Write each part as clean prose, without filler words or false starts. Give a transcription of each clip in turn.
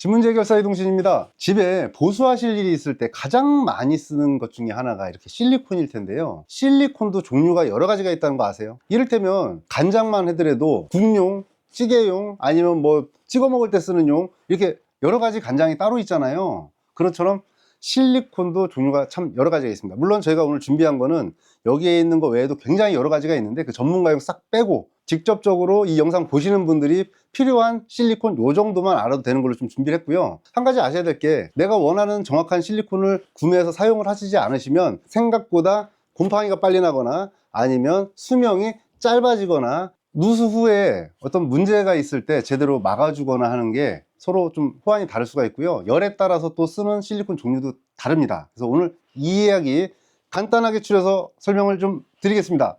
집문제 해결사 이동진입니다. 집에 보수하실 일이 있을 때 가장 많이 쓰는 것 중에 하나가 이렇게 실리콘일 텐데요. 실리콘도 종류가 여러 가지가 있다는 거 아세요? 이를테면 간장만 해더라도 국용, 찌개용, 아니면 뭐 찍어 먹을 때 쓰는 용, 이렇게 여러 가지 간장이 따로 있잖아요. 그것처럼 실리콘도 종류가 참 여러 가지가 있습니다. 물론 저희가 오늘 준비한 거는 여기에 있는 거 외에도 굉장히 여러 가지가 있는데 그 전문가용 싹 빼고 직접적으로 이 영상 보시는 분들이 필요한 실리콘 요 정도만 알아도 되는 걸로 좀 준비를 했고요. 한 가지 아셔야 될 게, 내가 원하는 정확한 실리콘을 구매해서 사용을 하시지 않으시면 생각보다 곰팡이가 빨리 나거나 아니면 수명이 짧아지거나 누수 후에 어떤 문제가 있을 때 제대로 막아주거나 하는 게 서로 좀 호환이 다를 수가 있고요. 열에 따라서 또 쓰는 실리콘 종류도 다릅니다. 그래서 오늘 이 이야기 간단하게 추려서 설명을 좀 드리겠습니다.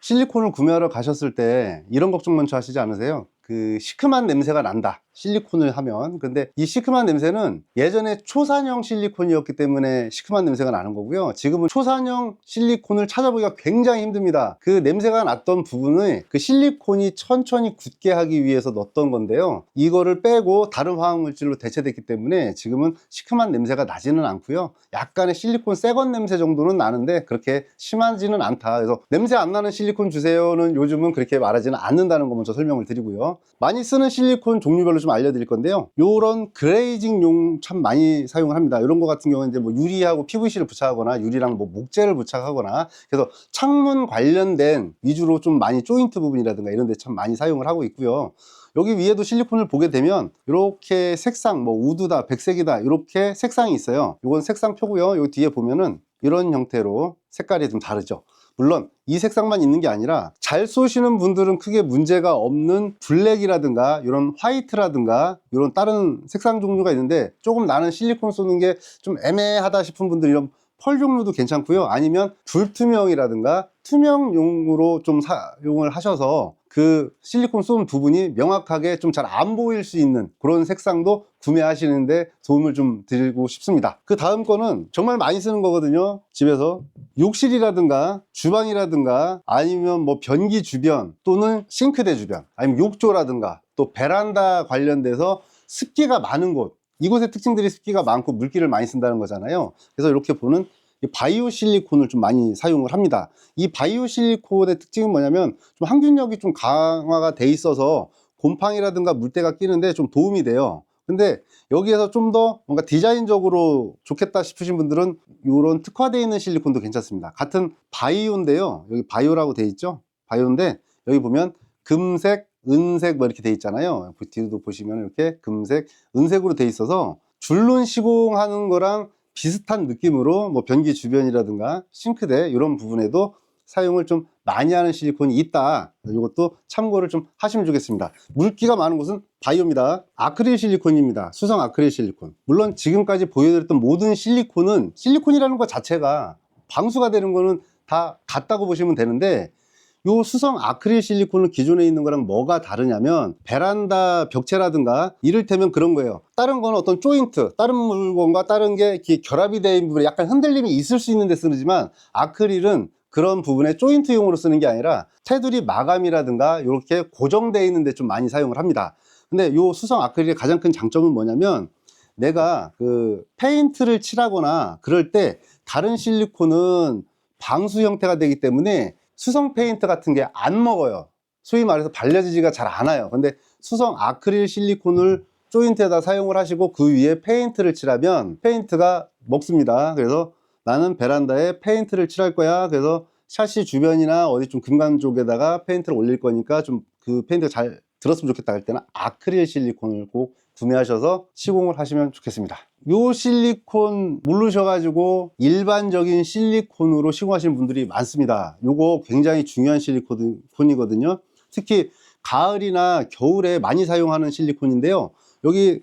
실리콘을 구매하러 가셨을 때 이런 걱정 먼저 하시지 않으세요? 그 시큼한 냄새가 난다, 실리콘을 하면. 근데 이 시큼한 냄새는 예전에 초산형 실리콘이었기 때문에 시큼한 냄새가 나는 거고요. 지금은 초산형 실리콘을 찾아보기가 굉장히 힘듭니다. 그 냄새가 났던 부분을 그 실리콘이 천천히 굳게 하기 위해서 넣었던 건데요. 이거를 빼고 다른 화학물질로 대체됐기 때문에 지금은 시큼한 냄새가 나지는 않고요. 약간의 실리콘 새건 냄새 정도는 나는데 그렇게 심하지는 않다. 그래서 냄새 안 나는 실리콘 주세요는 요즘은 그렇게 말하지는 않는다는 거 먼저 설명을 드리고요. 많이 쓰는 실리콘 종류별로 좀 알려드릴 건데요. 요런 그레이징용 참 많이 사용을 합니다. 이런 거 같은 경우는 이제 뭐 유리하고 PVC를 부착하거나 유리랑 뭐 목재를 부착하거나, 그래서 창문 관련된 위주로 좀 많이 조인트 부분이라든가 이런 데 참 많이 사용을 하고 있고요. 여기 위에도 실리콘을 보게 되면 이렇게 색상, 뭐 우드다, 백색이다, 이렇게 색상이 있어요. 이건 색상표고요. 여기 뒤에 보면은 이런 형태로 색깔이 좀 다르죠. 물론 이 색상만 있는 게 아니라 잘 쏘시는 분들은 크게 문제가 없는 블랙이라든가 이런 화이트라든가 이런 다른 색상 종류가 있는데, 조금 나는 실리콘 쏘는 게 좀 애매하다 싶은 분들 이런 펄 종류도 괜찮고요. 아니면 불투명이라든가 투명용으로 좀 사용을 하셔서 그 실리콘 쏘는 부분이 명확하게 좀 잘 안 보일 수 있는 그런 색상도 구매하시는데 도움을 좀 드리고 싶습니다. 그 다음 거는 정말 많이 쓰는 거거든요. 집에서 욕실이라든가 주방이라든가 아니면 뭐 변기 주변 또는 싱크대 주변, 아니면 욕조라든가 또 베란다 관련돼서 습기가 많은 곳, 이곳의 특징들이 습기가 많고 물기를 많이 쓴다는 거잖아요. 그래서 이렇게 보는 바이오 실리콘을 좀 많이 사용을 합니다. 이 바이오 실리콘의 특징은 뭐냐면 좀 항균력이 좀 강화가 돼 있어서 곰팡이라든가 물때가 끼는데 좀 도움이 돼요. 근데 여기에서 좀 더 뭔가 디자인적으로 좋겠다 싶으신 분들은 이런 특화되어 있는 실리콘도 괜찮습니다. 같은 바이오인데요. 여기 바이오라고 돼 있죠. 바이오인데 여기 보면 금색, 은색 뭐 이렇게 돼 있잖아요. 뒤도 보시면 이렇게 금색, 은색으로 돼 있어서 줄눈 시공하는 거랑 비슷한 느낌으로 뭐 변기 주변이라든가 싱크대 이런 부분에도 사용을 좀 많이 하는 실리콘이 있다. 이것도 참고를 좀 하시면 좋겠습니다. 물기가 많은 곳은 바이오입니다. 아크릴 실리콘입니다. 수성 아크릴 실리콘. 물론 지금까지 보여드렸던 모든 실리콘은, 실리콘이라는 것 자체가 방수가 되는 거는 다 같다고 보시면 되는데, 요 수성 아크릴 실리콘은 기존에 있는 거랑 뭐가 다르냐면 베란다 벽체라든가 이를테면 그런 거예요. 다른 거는 어떤 조인트, 다른 물건과 다른 게 결합이 된 부분에 약간 흔들림이 있을 수 있는 데 쓰지만, 아크릴은 그런 부분에 조인트용으로 쓰는 게 아니라 테두리 마감이라든가 이렇게 고정되어 있는 데 좀 많이 사용을 합니다. 근데 요 수성 아크릴의 가장 큰 장점은 뭐냐면, 내가 그 페인트를 칠하거나 그럴 때 다른 실리콘은 방수 형태가 되기 때문에 수성 페인트 같은 게 안 먹어요. 소위 말해서 발려지지가 잘 않아요. 근데 수성 아크릴 실리콘을 조인트에다 사용을 하시고 그 위에 페인트를 칠하면 페인트가 먹습니다. 그래서 나는 베란다에 페인트를 칠할 거야. 그래서 샤시 주변이나 어디 좀 금간 쪽에다가 페인트를 올릴 거니까 좀 그 페인트가 잘 들었으면 좋겠다 할 때는 아크릴 실리콘을 꼭 구매하셔서 시공을 하시면 좋겠습니다. 요 실리콘 모르셔가지고 일반적인 실리콘으로 시공하시는 분들이 많습니다. 요거 굉장히 중요한 실리콘이거든요. 특히 가을이나 겨울에 많이 사용하는 실리콘인데요. 여기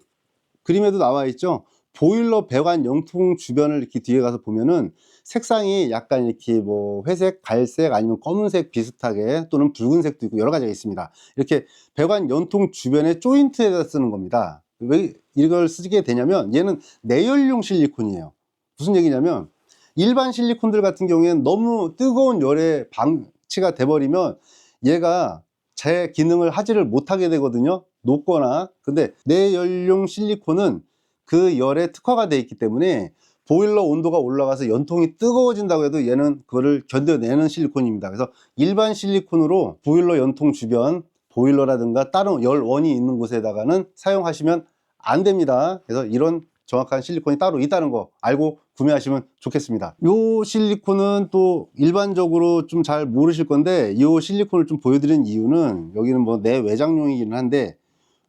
그림에도 나와 있죠. 보일러 배관 영통 주변을 이렇게 뒤에 가서 보면은 색상이 약간 이렇게 뭐 회색, 갈색 아니면 검은색 비슷하게, 또는 붉은색도 있고 여러 가지가 있습니다. 이렇게 배관 연통 주변에 조인트에다 쓰는 겁니다. 왜 이걸 쓰게 되냐면 얘는 내열용 실리콘이에요. 무슨 얘기냐면 일반 실리콘들 같은 경우에는 너무 뜨거운 열에 방치가 돼 버리면 얘가 제 기능을 하지를 못하게 되거든요. 녹거나. 근데 내열용 실리콘은 그 열에 특화가 되어 있기 때문에 보일러 온도가 올라가서 연통이 뜨거워진다고 해도 얘는 그거를 견뎌내는 실리콘입니다. 그래서 일반 실리콘으로 보일러 연통 주변, 보일러라든가 다른 열원이 있는 곳에다가는 사용하시면 안 됩니다. 그래서 이런 정확한 실리콘이 따로 있다는 거 알고 구매하시면 좋겠습니다. 이 실리콘은 또 일반적으로 좀 잘 모르실 건데, 이 실리콘을 좀 보여드린 이유는, 여기는 뭐 내외장용이기는 한데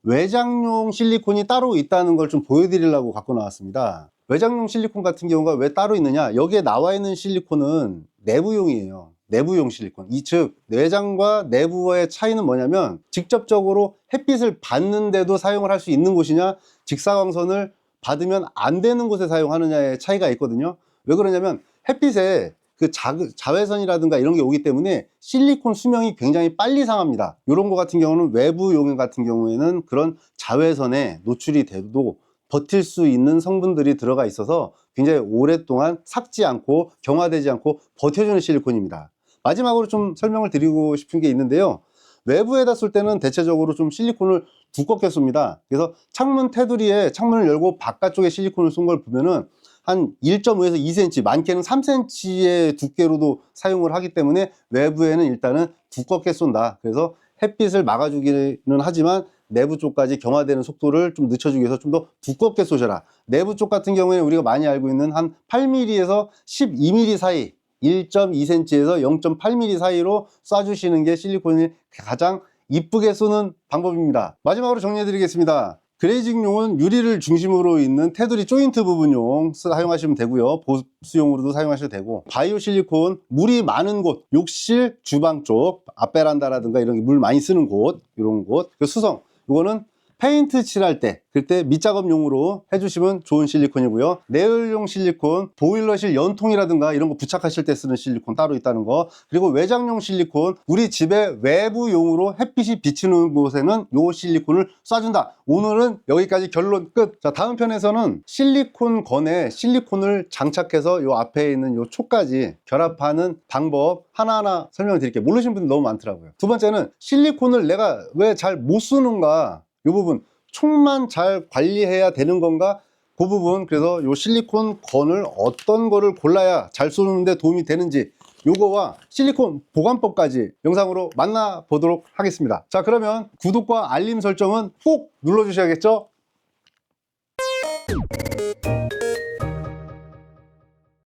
외장용 실리콘이 따로 있다는 걸 좀 보여드리려고 갖고 나왔습니다. 외장용 실리콘 같은 경우가 왜 따로 있느냐, 여기에 나와 있는 실리콘은 내부용이에요. 내부용 실리콘. 즉 내장과 내부의 차이는 뭐냐면, 직접적으로 햇빛을 받는데도 사용을 할 수 있는 곳이냐, 직사광선을 받으면 안 되는 곳에 사용하느냐의 차이가 있거든요. 왜 그러냐면 햇빛에 그 자외선이라든가 이런 게 오기 때문에 실리콘 수명이 굉장히 빨리 상합니다. 이런 거 같은 경우는 외부용 같은 경우에는 그런 자외선에 노출이 돼도 버틸 수 있는 성분들이 들어가 있어서 굉장히 오랫동안 삭지 않고 경화되지 않고 버텨주는 실리콘입니다. 마지막으로 좀 설명을 드리고 싶은 게 있는데요. 외부에다 쏠 때는 대체적으로 좀 실리콘을 두껍게 쏩니다. 그래서 창문 테두리에 창문을 열고 바깥쪽에 실리콘을 쏜 걸 보면은 한 1.5에서 2cm, 많게는 3cm의 두께로도 사용을 하기 때문에 외부에는 일단은 두껍게 쏜다. 그래서 햇빛을 막아주기는 하지만 내부 쪽까지 경화되는 속도를 좀 늦춰주기 위해서 좀 더 두껍게 쏘셔라. 내부 쪽 같은 경우에는 우리가 많이 알고 있는 한 8mm에서 12mm 사이, 1.2cm에서 0.8mm 사이로 쏴주시는 게 실리콘이 가장 이쁘게 쏘는 방법입니다. 마지막으로 정리해 드리겠습니다. 그레이징용은 유리를 중심으로 있는 테두리 조인트 부분용 사용하시면 되고요. 보수용으로도 사용하셔도 되고, 바이오 실리콘 물이 많은 곳, 욕실, 주방 쪽, 앞베란다라든가 이런 물 많이 쓰는 곳, 이런 곳, 수성, 이거는 페인트 칠할 때 그때 밑작업용으로 해주시면 좋은 실리콘이고요. 내열용 실리콘, 보일러실 연통이라든가 이런 거 부착하실 때 쓰는 실리콘 따로 있다는 거. 그리고 외장용 실리콘, 우리 집의 외부용으로 햇빛이 비치는 곳에는 요 실리콘을 쏴준다. 오늘은 여기까지 결론 끝. 자, 다음 편에서는 실리콘 건에 실리콘을 장착해서 요 앞에 있는 요 촉까지 결합하는 방법 하나하나 설명을 드릴게요. 모르시는 분들 너무 많더라고요. 두 번째는 실리콘을 내가 왜 잘 못 쓰는가, 이 부분, 촉만 잘 관리해야 되는 건가, 그 부분. 그래서 요 실리콘 건을 어떤 거를 골라야 잘 쏘는데 도움이 되는지, 요거와 실리콘 보관법까지 영상으로 만나보도록 하겠습니다. 자, 그러면 구독과 알림 설정은 꼭 눌러주셔야겠죠?